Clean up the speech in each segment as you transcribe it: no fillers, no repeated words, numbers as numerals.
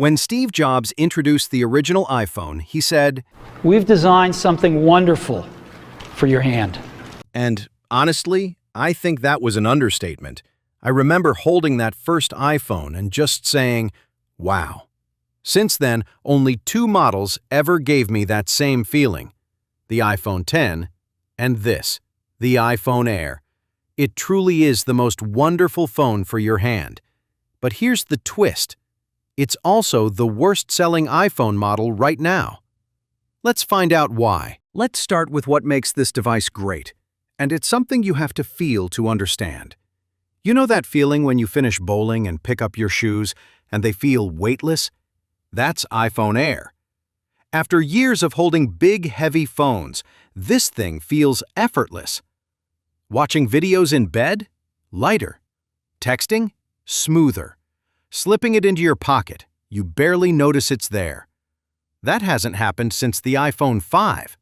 When Steve Jobs introduced the original iPhone, he said, "We've designed something wonderful for your hand." and honestly, I think that was an understatement. I remember holding that first iPhone and just saying, wow. Since then, only two models ever gave me that same feeling. The iPhone X and this, the iPhone Air. It truly is the most wonderful phone for your hand. But here's the twist. It's also the worst-selling iPhone model right now. Let's find out why. Let's start with what makes this device great. And it's something you have to feel to understand. You know that feeling when you finish bowling and pick up your shoes and they feel weightless? That's iPhone Air. After years of holding big, heavy phones, this thing feels effortless. Watching videos in bed? Lighter. Texting? Smoother. Slipping it into your pocket, you barely notice it's there. That hasn't happened since the iPhone 5.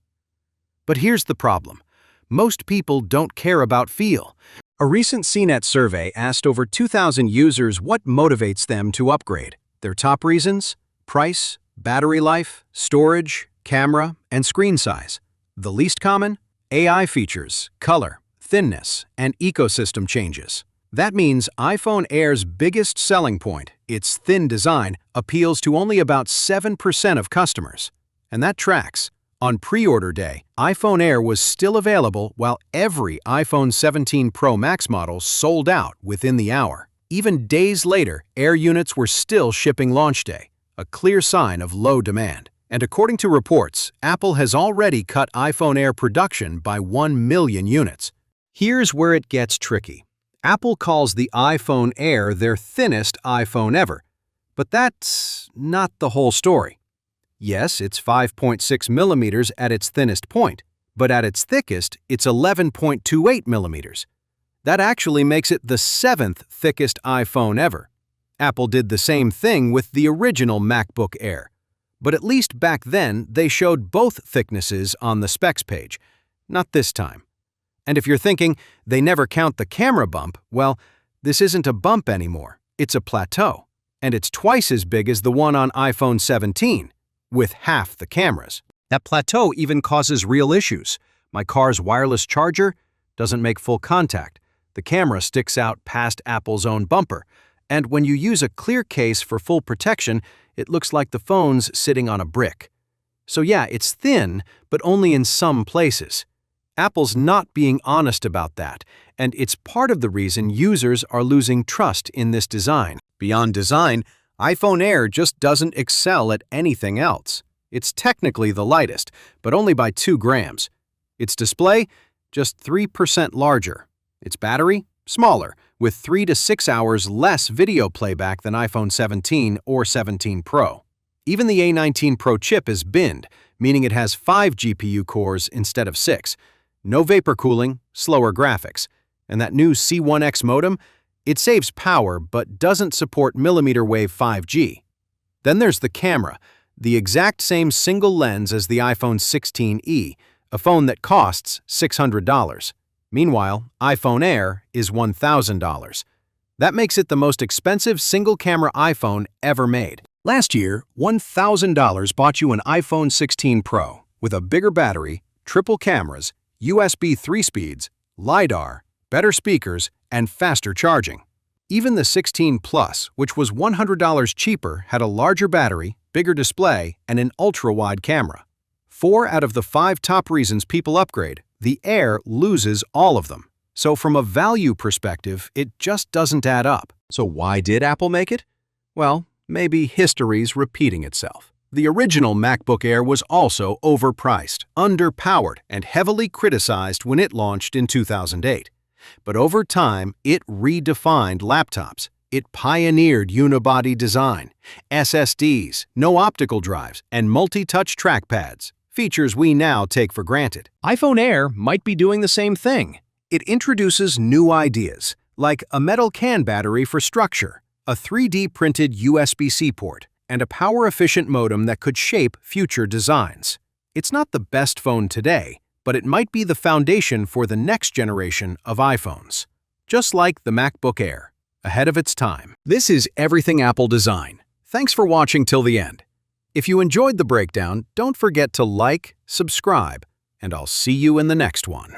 But here's the problem. Most people don't care about feel. A recent CNET survey asked over 2,000 users what motivates them to upgrade. Their top reasons? Price, battery life, storage, camera, and screen size. The least common? AI features, color, thinness, and ecosystem changes. That means iPhone Air's biggest selling point, its thin design, appeals to only about 7% of customers. And that tracks. On pre-order day, iPhone Air was still available while every iPhone 17 Pro Max model sold out within the hour. Even days later, Air units were still shipping launch day, a clear sign of low demand. And according to reports, Apple has already cut iPhone Air production by 1 million units. Here's where it gets tricky. Apple calls the iPhone Air their thinnest iPhone ever, but that's not the whole story. Yes, it's 5.6 millimeters at its thinnest point, but at its thickest, it's 11.28 millimeters. That actually makes it the 7th thickest iPhone ever. Apple did the same thing with the original MacBook Air, but at least back then they showed both thicknesses on the specs page. Not this time. And if you're thinking they never count the camera bump, well, this isn't a bump anymore. It's a plateau. And it's twice as big as the one on iPhone 17, with half the cameras. That plateau even causes real issues. My car's wireless charger doesn't make full contact. The camera sticks out past Apple's own bumper. And when you use a clear case for full protection, it looks like the phone's sitting on a brick. So yeah, it's thin, but only in some places. Apple's not being honest about that, and it's part of the reason users are losing trust in this design. Beyond design, iPhone Air just doesn't excel at anything else. It's technically the lightest, but only by 2 grams. Its display, just 3% larger. Its battery, smaller, with 3 to 6 hours less video playback than iPhone 17 or 17 Pro. Even the A19 Pro chip is binned, meaning it has 5 GPU cores instead of 6. No vapor cooling, slower graphics. And that new C1X modem, it saves power but doesn't support millimeter wave 5G. Then there's the camera, the exact same single lens as the iPhone 16e, a phone that costs $600. Meanwhile, iPhone Air is $1,000. That makes it the most expensive single-camera iPhone ever made. Last year, $1,000 bought you an iPhone 16 Pro with a bigger battery, triple cameras, USB 3 speeds, LiDAR, better speakers, and faster charging. Even the 16 Plus, which was $100 cheaper, had a larger battery, bigger display, and an ultra-wide camera. 4 out of the 5 top reasons people upgrade, the Air loses all of them. So from a value perspective, it just doesn't add up. So why did Apple make it? Well, maybe history's repeating itself. The original MacBook Air was also overpriced, underpowered, and heavily criticized when it launched in 2008. But over time, it redefined laptops. It pioneered unibody design, SSDs, no optical drives, and multi-touch trackpads, features we now take for granted. iPhone Air might be doing the same thing. It introduces new ideas, like a metal can battery for structure, a 3D printed USB-C port, and a power-efficient modem that could shape future designs. It's not the best phone today, but it might be the foundation for the next generation of iPhones. Just like the MacBook Air, ahead of its time. This is Everything Apple Design. Thanks for watching till the end. If you enjoyed the breakdown, don't forget to like, subscribe, and I'll see you in the next one.